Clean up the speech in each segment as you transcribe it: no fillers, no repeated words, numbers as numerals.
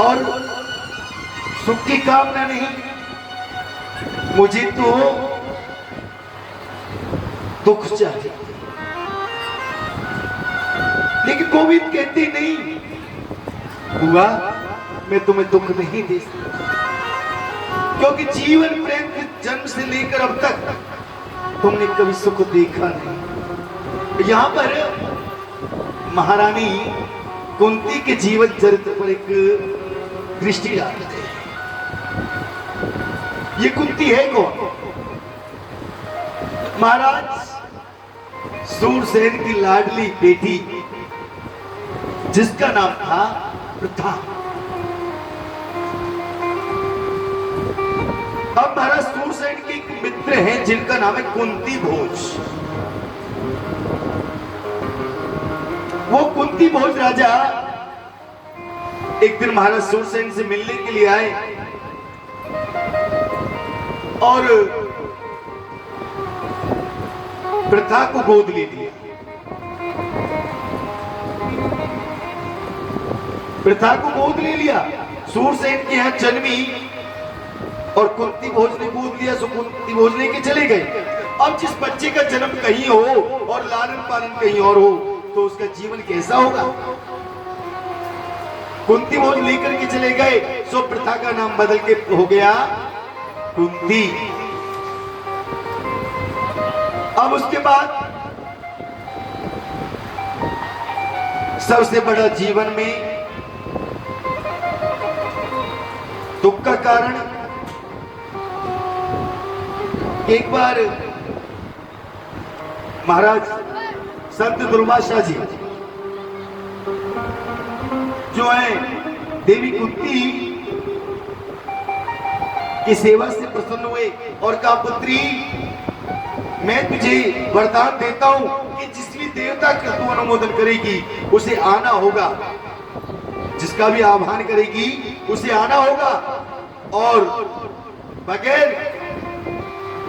और सुख की कामना नहीं, मुझे तो दुख चाहिए। लेकिन गोविंद कहते नहीं, हुआ मैं तुम्हें दुख नहीं दे सकता, क्योंकि जीवन प्रेम के जन्म से लेकर अब तक तुमने कभी सुख देखा नहीं। यहां पर महारानी कुंती के जीवन चरित्र पर एक दृष्टि डालते हैं। ये कुंती है कौन? महाराज सूरसेन की लाडली बेटी, जिसका नाम था प्रथा। अब महाराज सूरसेन के एक मित्र हैं जिनका नाम है कुंती भोज। वो कुंती भोज राजा एक दिन महाराज सूरसेन से मिलने के लिए आए और प्रथा को गोद ले लिया। प्रथा को गोद ले लिया, सूरसेन के यहां जन्मी और कुंती भोज ने गोद लिया, सो कुंती भोज लेके चले गए। अब जिस बच्चे का जन्म कहीं हो और लालन पालन कहीं और हो तो उसका जीवन कैसा होगा? कुंती भोज लेकर के चले गए, सो प्रथा का नाम बदल के हो गया कुंती। अब उसके बाद सबसे बड़ा जीवन में दुख का कारण, एक बार महाराज संत दुर्वासा जी जो है देवी कुंती की सेवा से प्रसन्न हुए और कहा, पुत्री मैं तुझे वरदान देता हूं कि जिस भी देवता का तू अनुमोदन करेगी उसे आना होगा, जिसका भी आह्वान करेगी उसे आना होगा, और बगैर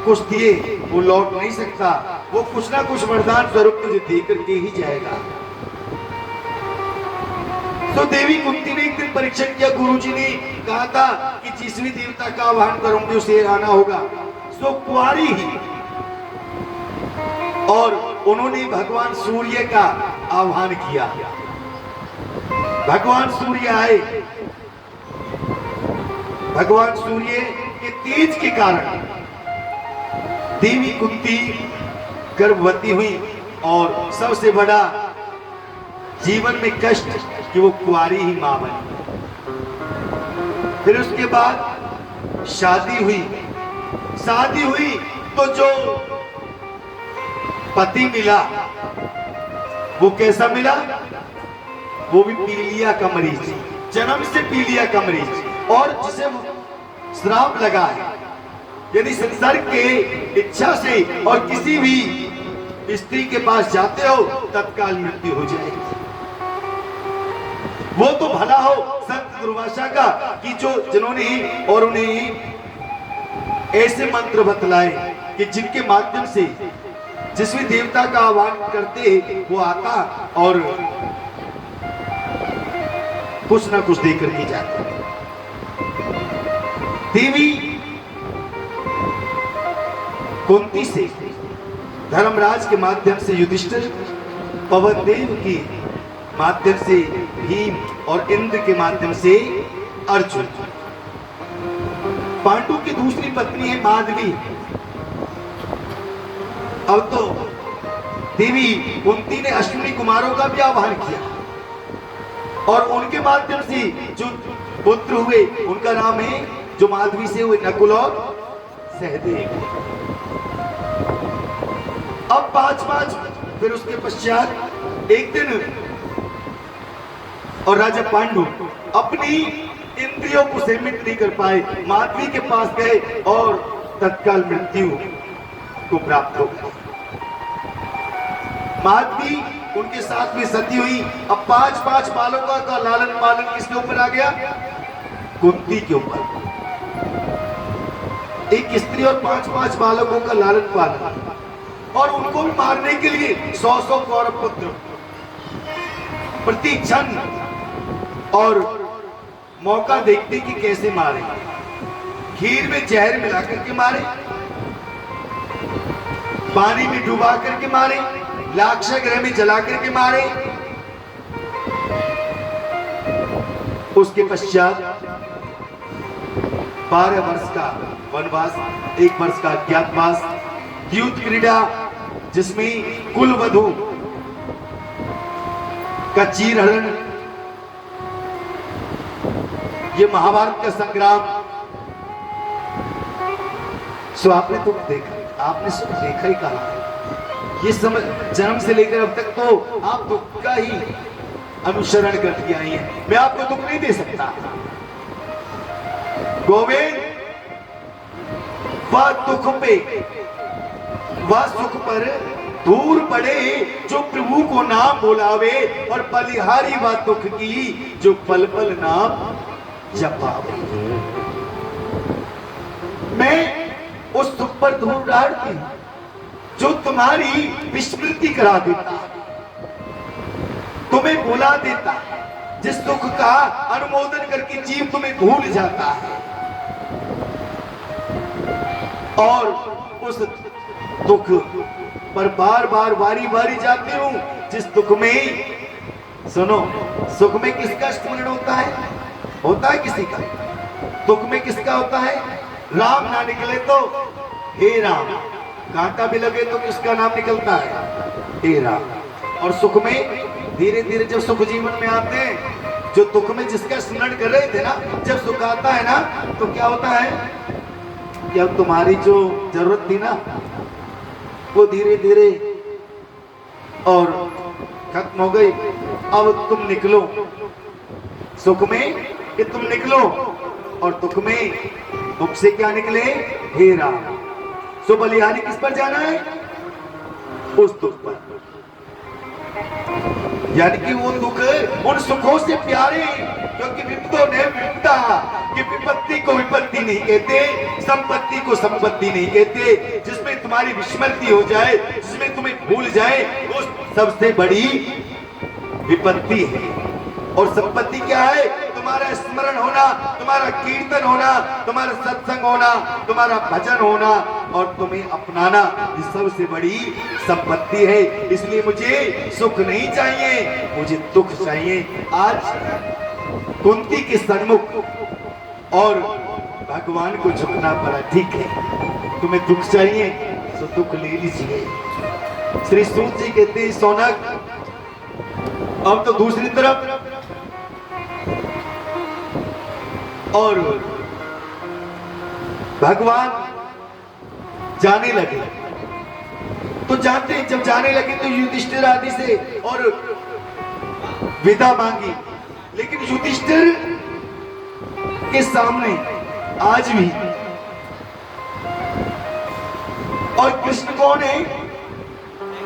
कुछ दिए वो लौट नहीं सकता। वो कुछ ना कुछ वरदान स्वरूप तुझे दे करके ही जाएगा। तो देवी कुंती ने एक दिन परीक्षण किया, गुरुजी ने कहा था कि जिस भी देवता का आह्वान करूंगी उसे आना होगा, सो कुंवारी ही, और उन्होंने भगवान सूर्य का आह्वान किया। भगवान सूर्य आए, भगवान सूर्य के तेज के कारण देवी कुंती गर्भवती हुई, और सबसे बड़ा जीवन में कष्ट कि वो कुंवारी ही मां बनी। फिर उसके बाद शादी हुई। शादी हुई तो जो पति मिला वो कैसा मिला? वो भी पीलिया का मरीज, जन्म से पीलिया का मरीज, और जिसे श्राप लगा है यदि संसर्ग के इच्छा से और किसी भी स्त्री के पास जाते हो तत्काल मृत्यु हो जाएगी। वो तो भला हो संत दुर्वासा का कि जो जिन्होंने और उन्हें ऐसे मंत्र बतलाए कि जिनके माध्यम से जिस भी देवता का आह्वान करते वो आता और कुछ ना कुछ देकर के जाता। देवी कुंती से धर्मराज के माध्यम से युधिष्ठिर, पवन देव के माध्यम से भीम और इंद्र के माध्यम से अर्जुन। पांडु की दूसरी पत्नी है माधवी। अब तो देवी कुंती ने अश्विनी कुमारों का भी आह्वान किया और उनके माध्यम से जो पुत्र हुए उनका नाम है, जो माधवी से हुए, नकुल और सहदेव। अब पांच फिर उसके पश्चात एक दिन और राजा पांडु अपनी इंद्रियों को सीमित नहीं कर पाए, माधवी के पास गए और तत्काल मृत्यु को प्राप्त हो गई। माधवी उनके साथ में सती हुई। अब पांच बालकों का लालन पालन किसके ऊपर आ गया? कुंती के ऊपर। एक स्त्री और पांच बालकों का लालन पालन, और उनको भी मारने के लिए 100 कौरव पुत्र प्रति क्षण और मौका देखते कि कैसे मारे। खीर में जहर मिला करके मारे, पानी में डुबा करके मारे, लाक्षागृह ग्रह में जला करके मारे। उसके पश्चात 12 वर्ष का वनवास, 1 वर्ष का अज्ञातवास, युद्ध क्रीड़ा जिसमें कुल वधु का चीरहरण, ये महाभारत का संग्राम। सो आपने तो देखा, आपने सब देखा ही कहा है। ये समय जन्म से लेकर अब तक तो आप दुख का ही अनुसरण करती आई हैं। मैं आपको दुख नहीं दे सकता। गोविंद वह दुख पे, वह सुख पर दूर पड़े जो प्रभु को नाम बुलावे, और बलिहारी वह दुख की जो पल पल नाम जपावे। मैं उस दुख पर दूर डालती हूं जो तुम्हारी विस्मृति करा देता, तुम्हें भुला देता, जिस दुख का अनुमोदन करके जीव तुम्हें भूल जाता है। और उस दुख पर बार बार बारी बारी जाती हूं जिस दुख में, सुनो, सुख में किसका स्मरण होता है? होता है किसी का? दुख में किसका होता है? राम ना निकले तो हे राम, कांटा भी लगे तो किसका नाम निकलता है? हे राम। और सुख में धीरे धीरे जब सुख जीवन में आते हैं, जो दुख में जिसका स्मरण कर रहे थे ना, जब सुख आता है ना, तो क्या होता है कि अब तुम्हारी जो जरूरत थी ना, वो धीरे धीरे और खत्म हो गई। अब तुम निकलो सुख में, कि तुम निकलो, और दुख में, दुख से क्या निकले? हे राम। सो बलिहारी किस पर जाना है? उस दुख पर। यानी कि वो दुख उन सुखों से प्यारे, क्योंकि विपदों ने विपदा, कि विपत्ति को विपत्ति नहीं कहते, संपत्ति को संपत्ति नहीं कहते। जिसमें तुम्हारी विस्मृति हो जाए, जिसमें तुम्हें भूल जाए, वो सबसे बड़ी विपत्ति है। और संपत्ति क्या है? तुम्हारा स्मरण होना, तुम्हारा कीर्तन होना, तुम्हारा सत्संग होना, तुम्हारा भजन होना, और तुम्हें अपनाना, ये सबसे बड़ी संपत्ति है। इसलिए मुझे सुख नहीं चाहिए, मुझे दुख चाहिए। आज कुंती के सन्मुख और भगवान को झुकना पड़ा। ठीक है, तुम्हें दुख चाहिए तो दुख ले लीजिए। श्री सूत जी कहते हैं, सौनक अब तो दूसरी तरफ, और भगवान जाने लगे। तो जानते हैं, जब जाने लगे तो युधिष्ठिर आदि से और विदा मांगी, लेकिन युधिष्ठिर के सामने आज भी, और कृष्ण कौन है?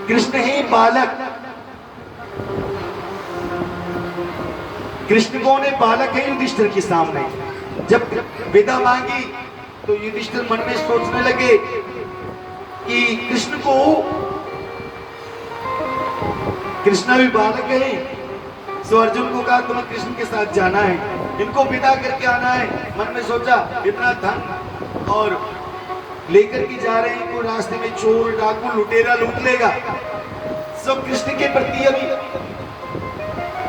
कृष्ण है बालक। कृष्ण कौन है? बालक है युधिष्ठिर के सामने। जब विदा मांगी तो युधिष्ठिर मन में सोचने लगे कि कृष्ण को, कृष्ण भी बालक है। सो अर्जुन को कहा तुम्हें कृष्ण के साथ जाना है, इनको विदा करके आना है। मन में सोचा इतना धन और लेकर के जा रहे हैं, को रास्ते में चोर डाकू लुटेरा लूट लेगा। सब कृष्ण के प्रति अभी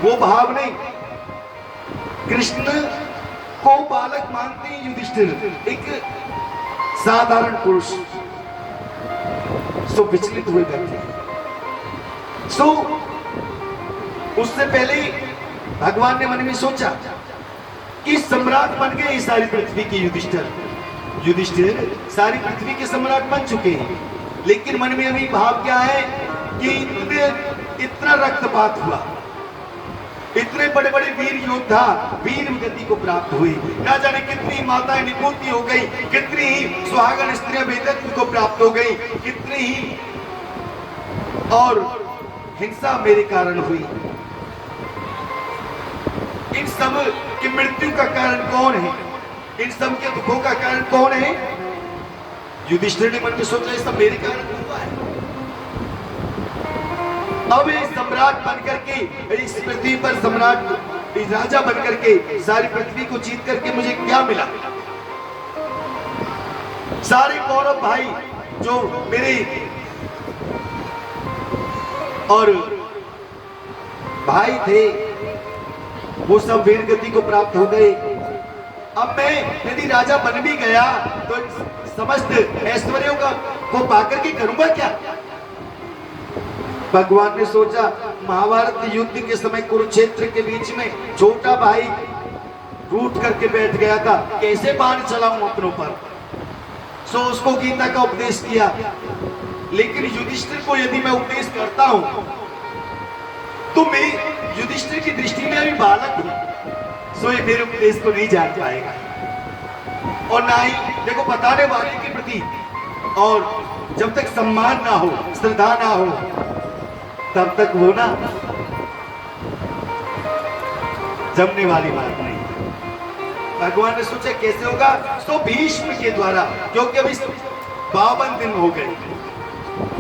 वो भाव नहीं। कृष्ण को बालक मानते हैं युधिष्ठिर, एक साधारण पुरुष। सो विचलित हुए बैठे। सो उससे पहले भगवान ने मन में सोचा कि सम्राट बन गए सारी पृथ्वी के युधिष्ठिर। युधिष्ठिर सारी पृथ्वी के सम्राट बन चुके हैं, लेकिन मन में अभी भाव क्या है कि इतना रक्तपात हुआ, इतने बड़े बड़े वीर योद्धा वीर गति को प्राप्त हुए, ना जाने कितनी माताएं निपुति हो गई, कितनी ही सुहागन स्त्रियां वेदत्व को प्राप्त हो गई, कितनी ही और हिंसा मेरे कारण हुई। इन सब की मृत्यु का कारण कौन है? इन सब के दुखों का कारण कौन है? युधिष्ठिर ने मन में सोचा, ये सब मेरे कारण हुआ है। अब सम्राट बन करके इस पृथ्वी पर सम्राट राजा बन करके सारी पृथ्वी को जीत करके मुझे क्या मिला? सारे कौरव भाई जो मेरे और भाई थे वो सब वीर गति को प्राप्त हो गए। अब मैं यदि राजा बन भी गया तो समस्त ऐश्वर्यों को पाकर के करूंगा क्या? भगवान ने सोचा, महाभारत युद्ध के समय कुरुक्षेत्र के बीच में छोटा भाई रूठ करके बैठ गया था, कैसे बाण चलाऊं अपनों पर। सो उसको गीता का उपदेश किया। लेकिन युधिष्ठिर को यदि मैं उपदेश करता हूं तो मैं युधिष्ठिर की दृष्टि में अभी बालक हूं, सो ये मेरे उपदेश को नहीं जान पाएगा। और ना ही देखो बताने वाले के प्रति और जब तक सम्मान ना हो, श्रद्धा ना हो, तब तक वो ना जमने वाली बात नहीं। भगवान ने सोचा कैसे होगा, तो भीष्म के द्वारा, क्योंकि अभी 52 दिन हो गए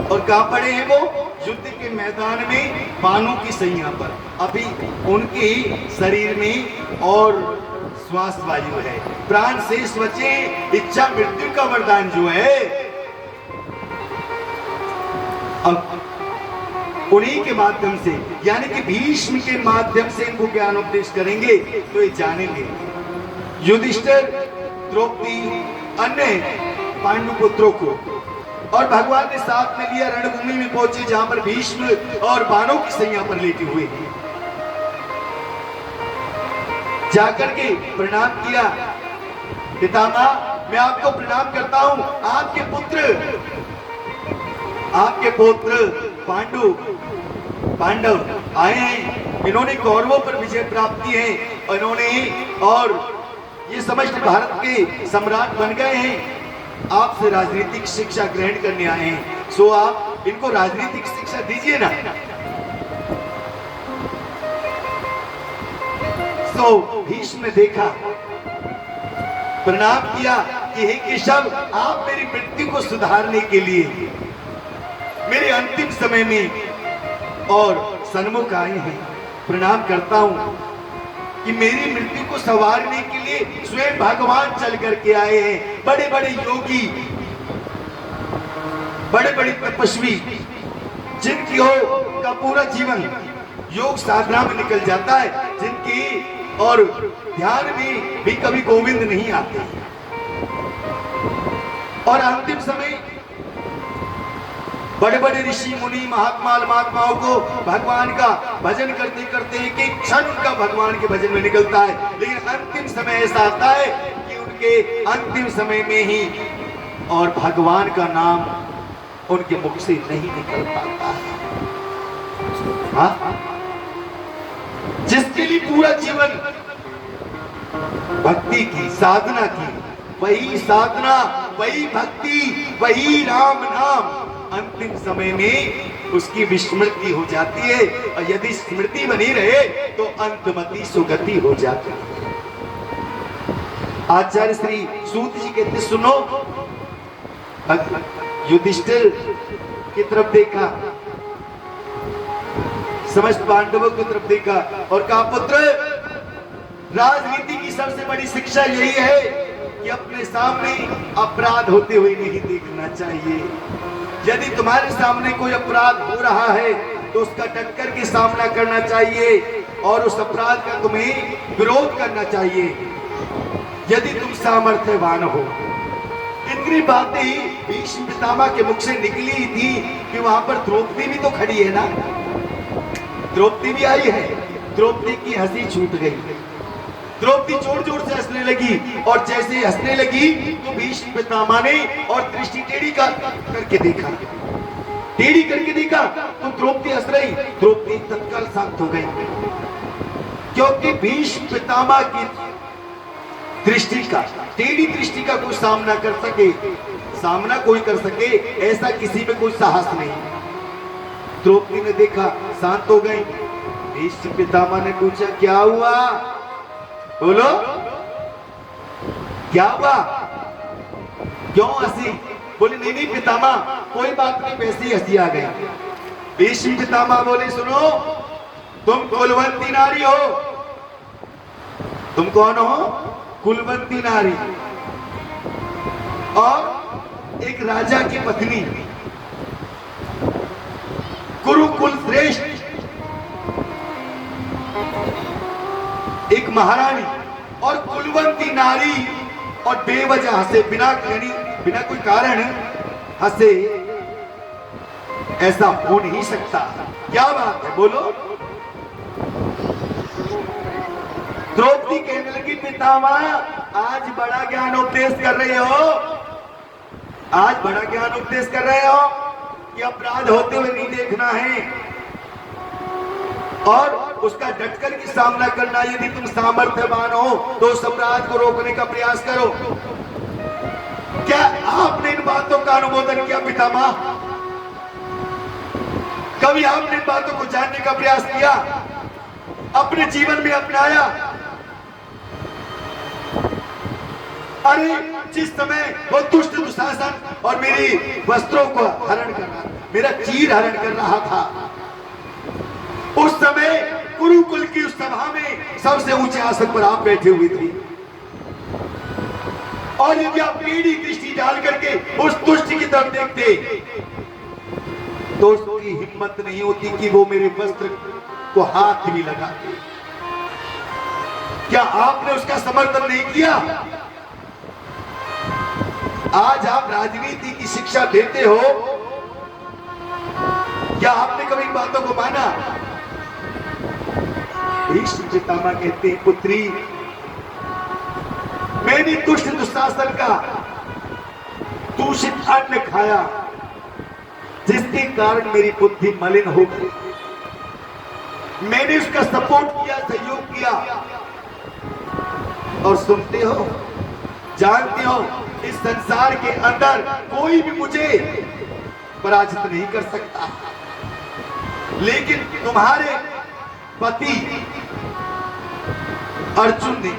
और कहां पड़े हैं वो? युद्ध के मैदान में बाणों की सैया पर। अभी उनके शरीर में और श्वास वायु है, प्राण शेष बचे, इच्छा मृत्यु का वरदान जो है अब उन्हीं के माध्यम से, यानी कि भीष्म के माध्यम से इनको ज्ञान उपदेश करेंगे तो ये जानेंगे। युधिष्ठिर, द्रौपदी, अन्य पांडु पुत्रों को और भगवान ने साथ में लिया, रणभूमि में पहुंचे जहां पर भीष्म और बाणों की सैया पर लेटे हुए हैं। जाकर के प्रणाम किया, पितामह मैं आपको प्रणाम करता हूं, आपके पुत्र पांडव आए हैं, इन्होंने कौरवों पर विजय प्राप्त की है और इन्होंने और ये समस्त भारत के सम्राट बन गए हैं, आपसे राजनीतिक शिक्षा ग्रहण करने आए हैं, सो आप इनको राजनीतिक शिक्षा दीजिए ना। सो भीष्म ने देखा, प्रणाम किया कि हे केशव, आप मेरी मृत्यु को सुधारने के लिए मेरे अंतिम समय में और सन्मुख आए हैं। प्रणाम करता हूं कि मेरी मृत्यु को संवारने के लिए स्वयं भगवान चल करके आए हैं। बड़े बड़े योगी, बड़े बड़े तपस्वी, जिनकी हो का पूरा जीवन योग साधना में निकल जाता है, जिनकी और ध्यान में भी कभी गोविंद नहीं आते, और अंतिम समय बड़े बड़े ऋषि मुनि महात्माओं को भगवान का भजन करते करते एक एक क्षण उनका भगवान के भजन में निकलता है। लेकिन अंतिम समय ऐसा आता है कि उनके अंतिम समय में ही और भगवान का नाम उनके मुख से नहीं निकल पाता है। हाँ? जिसके लिए पूरा जीवन भक्ति की, साधना की, वही साधना, वही भक्ति, वही राम नाम, अंतिम समय में उसकी विस्मृति हो जाती है, और यदि स्मृति बनी रहे तो अंतमति सुगति हो जाती है। आचार्य श्री सूत जी कहते, सुनो, युधिष्ठिर की तरफ देखा, समस्त पांडवों की तरफ देखा और कहा, पुत्र, राजनीति की सबसे बड़ी शिक्षा यही है कि अपने सामने अपराध होते हुए नहीं देखना चाहिए। यदि तुम्हारे सामने कोई अपराध हो रहा है तो उसका डट के सामना करना चाहिए और उस अपराध का तुम्हें विरोध करना चाहिए, यदि तुम सामर्थ्यवान हो। इतनी बातें ही भीष्म पितामह के मुख से निकली थी कि वहां पर द्रौपदी भी तो खड़ी है ना, द्रौपदी भी आई है। द्रौपदी की हंसी छूट गई, द्रौपदी जोर जोर से हंसने लगी, और जैसे हंसने लगी तो भीष्म पितामह ने और दृष्टि टेढ़ी करके देखा, टेढ़ी करके देखा तो द्रौपदी हंस रही। द्रौपदी तत्काल शांत हो गई, क्योंकि भीष्म पितामह की दृष्टि का, टेढ़ी दृष्टि का कोई सामना कर सके, सामना कोई कर सके, ऐसा किसी में कोई साहस नहीं। द्रौपदी ने देखा, शांत हो गई। भीष्म पितामह ने पूछा, क्या हुआ? बोलो, क्या हुआ? क्यों हंसी? बोले, नहीं नहीं पितामह, कोई बात नहीं, वैसे ही हंसी आ गई। भीष्म पितामह बोले, सुनो, तुम कुलवंती नारी हो, तुम कौन हो? कुलवंती नारी और एक राजा की पत्नी, कुरुकुल श्रेष्ठ एक महारानी और कुलवंती नारी, और बेवजह हंसे, बिना कोई कारण हंसे, ऐसा हो नहीं सकता। क्या बात है, बोलो। द्रौपदी कहने लगी, पितामह आज बड़ा ज्ञान उपदेश कर रहे हो, आज बड़ा ज्ञान उपदेश कर रहे हो कि अपराध होते हुए नहीं देखना है और उसका डटकर के सामना करना। यदि तुम सामर्थ्यवान हो तो उस अपराध को रोकने का प्रयास करो। क्या आपने इन बातों का अनुमोदन किया पितामह? कभी आपने इन बातों को जानने का प्रयास किया, अपने जीवन में अपनाया? अरे जिस समय वो दुष्ट दुशासन और मेरी वस्त्रों को हरण कर रहा, मेरा चीर हरण कर रहा था, उस समय कुरुकुल की उस सभा में सबसे ऊंचे आसन पर आप बैठे हुए थे, और यदि आप टेढ़ी दृष्टि डाल करके उस दुष्ट की तरफ देखते तो उसकी हिम्मत नहीं होती कि वो मेरे वस्त्र को हाथ भी लगाते। क्या आपने उसका समर्थन नहीं किया? आज आप राजनीति की शिक्षा देते हो, क्या आपने कभी इन बातों को माना? भीष्म पितामह कहते हैं, पुत्री मैंने दुष्ट दुशासन का दूषित अन्न खाया, जिसके कारण मेरी बुद्धि मलिन हो गई। मैंने उसका सपोर्ट किया, सहयोग किया, और सुनते हो, जानते हो, इस संसार के अंदर कोई भी मुझे पराजित नहीं कर सकता, लेकिन तुम्हारे पति अर्जुन ने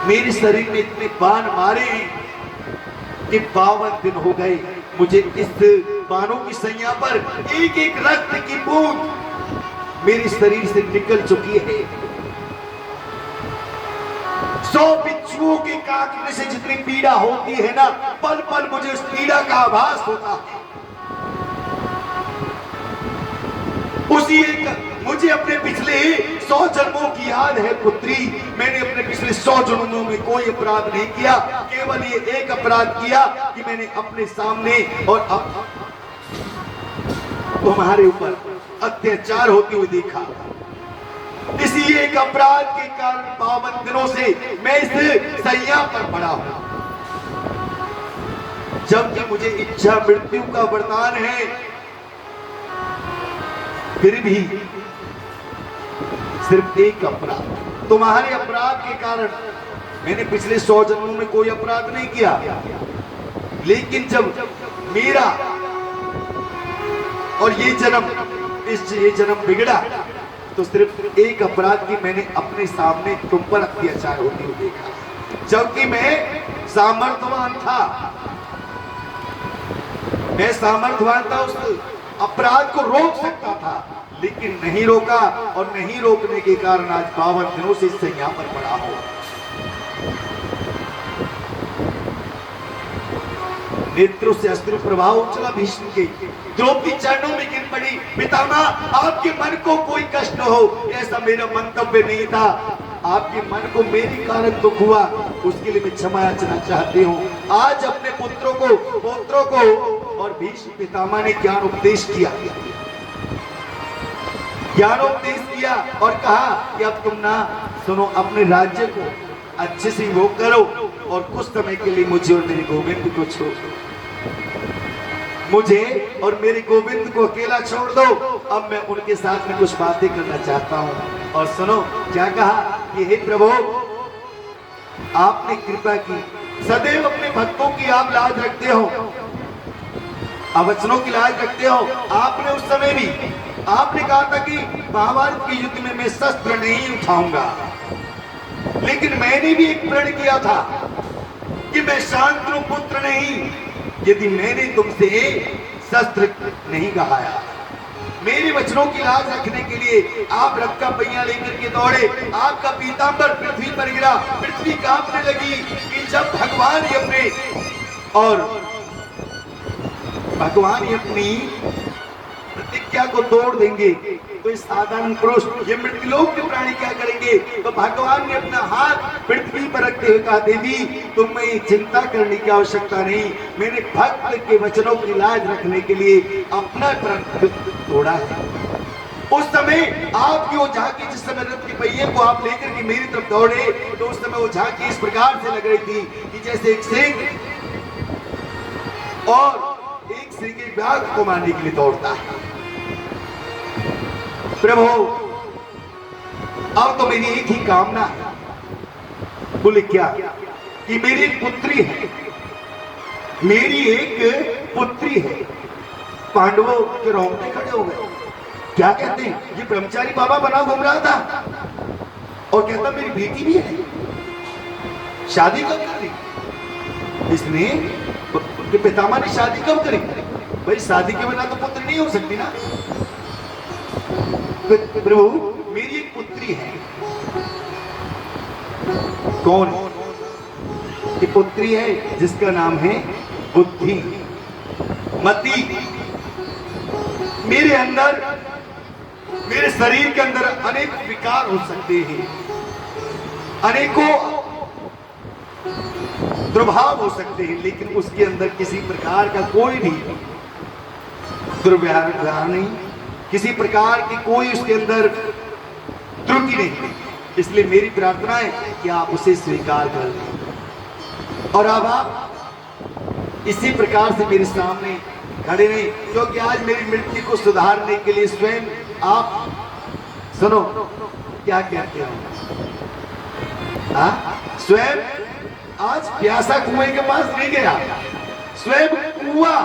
मेरे शरीर में इतने बाण मारे कि 52 दिन हो गए, मुझे इस बाणों की सैया पर एक एक रक्त की बूंद मेरे शरीर से निकल चुकी है। 100 बिच्छुओं के काटने से जितनी पीड़ा होती है ना, पल पल मुझे उस पीड़ा का आभास होता है। उसी एक मुझे अपने पिछले 100 जन्मों की याद है पुत्री। मैंने अपने पिछले 100 जन्मों में कोई अपराध नहीं किया, केवल ये एक अपराध किया कि मैंने अपने सामने और तुम्हारे ऊपर अत्याचार होते हुए देखा। इसी एक अपराध के कारण 52 दिनों से मैं इस सैया पर पड़ा हूं, जबकि मुझे इच्छा मृत्यु का वरदान है। फिर भी सिर्फ एक अपराध, तुम्हारे अपराध के कारण, मैंने पिछले 100 जन्मों में कोई अपराध नहीं किया, लेकिन जब मेरा और ये जन्म बिगड़ा तो सिर्फ एक अपराध की मैंने अपने सामने तुम पर अत्याचार होते हुए देखा, जबकि मैं सामर्थ्यवान था। मैं सामर्थ्यवान था, उस अपराध को रोक सकता था, लेकिन नहीं रोका, और नहीं रोकने के कारण आज 52 दिनों से इससे यहां पर पड़ा हो। नेत्रों से अश्रु प्रभाव चला भीष्म के। द्रौपदी चरणों में गिर पड़ी, पितामह आपके मन को कोई कष्ट न हो, ऐसा मेरा मंतव्य नहीं था। आपके मन को मेरे कारण दुख हुआ, उसके लिए मैं क्षमा याचना चाहती हूँ। आज अपने पुत्रों को और भीष्म पितामह ने ज्ञान उपदेश किया और कहा कि अब तुम ना सुनो, अपने राज्य को अच्छे से वो करो और कुछ समय के लिए मुझे और मेरे गोविंद को छोड़ दो, मुझे और मेरे गोविंद को अकेला छोड़ दो। अब मैं उनके साथ में कुछ बातें करना चाहता हूँ। और सुनो क्या कहा कि हे प्रभु, आपने कृपा की, सदैव अपने भक्तों की आप लाज रखते हो, अवचनों की लाज रखते हो। आपने उस समय भी आपने कहा था कि महाभारत के युद्ध में मैं शस्त्र नहीं उठाऊंगा, लेकिन मैंने भी एक प्रण किया था कि मैं शांतनु पुत्र नहीं, यदि मैंने तुमसे शस्त्र नहीं गहाया, मेरे वचनों की लाज रखने के लिए आप रथ का पहिया लेकर के दौड़े, आपका पीतांबर पृथ्वी पर गिरा, पृथ्वी कांपने लगी कि जब भगवान ही अपने प्रतिज्ञा को तोड़ देंगे तो इस साधारण पुरुष, ये मृत्युलोक के प्राणी क्या करेंगे? तो भगवान ने अपना हाथ पृथ्वी पर रखते हुए कहा, देवी तुम्हें चिंता करने की आवश्यकता नहीं, मैंने भक्त के वचनों की लाज रखने के लिए अपना प्रण तोड़ा है। उस समय आपकी वो झांकी, जिस समय रथ के पहिए को आप लेकर के मेरी तरफ दौड़े, तो उस समय वो झांकी इस प्रकार से लग रही थी कि जैसे एक सिंह और एक सिंह एक बाघ को मारने के लिए दौड़ता है। प्रभु अब तो मेरी एक ही कामना है। बोले क्या? कि मेरी एक पुत्री है, मेरी एक पुत्री है। पांडवों के रोंगटे खड़े हो गए। क्या कहते हैं? ये ब्रह्मचारी बाबा बना घूम रहा था और कहता मेरी बेटी भी है, शादी कब कर रही? इसने उनके पितामह ने शादी कब करी? भाई शादी के बिना तो पुत्र नहीं हो सकती ना। प्रभु मेरी एक पुत्री है। कौन? ये पुत्री है जिसका नाम है बुद्धि, मति। मेरे अंदर, मेरे शरीर के अंदर अनेक विकार हो सकते हैं, अनेकों दुर्भाव हो सकते हैं, लेकिन उसके अंदर किसी प्रकार का कोई भी दुर्व्यवहार नहीं, किसी प्रकार की कोई उसके अंदर त्रुटि नहीं। इसलिए मेरी प्रार्थना है कि आप उसे स्वीकार कर लें और अब आप इसी प्रकार से मेरे सामने खड़े नहीं, क्योंकि आज मेरी मृत्यु को सुधारने के लिए स्वयं आप सुनो क्या कहते हो। स्वयं आज प्यासा कुएं के पास नहीं गया, स्वयं कुआं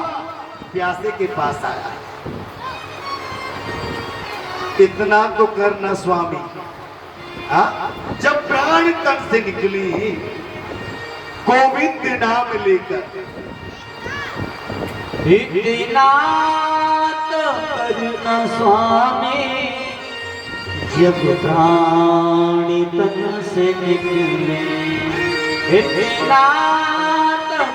प्यासे के पास आया। इतना तो करना स्वामी। जब प्राण तन से निकली गोविंद नाम लेकर, इतना तो करना स्वामी, जब प्राण तन से निकले। इतना तो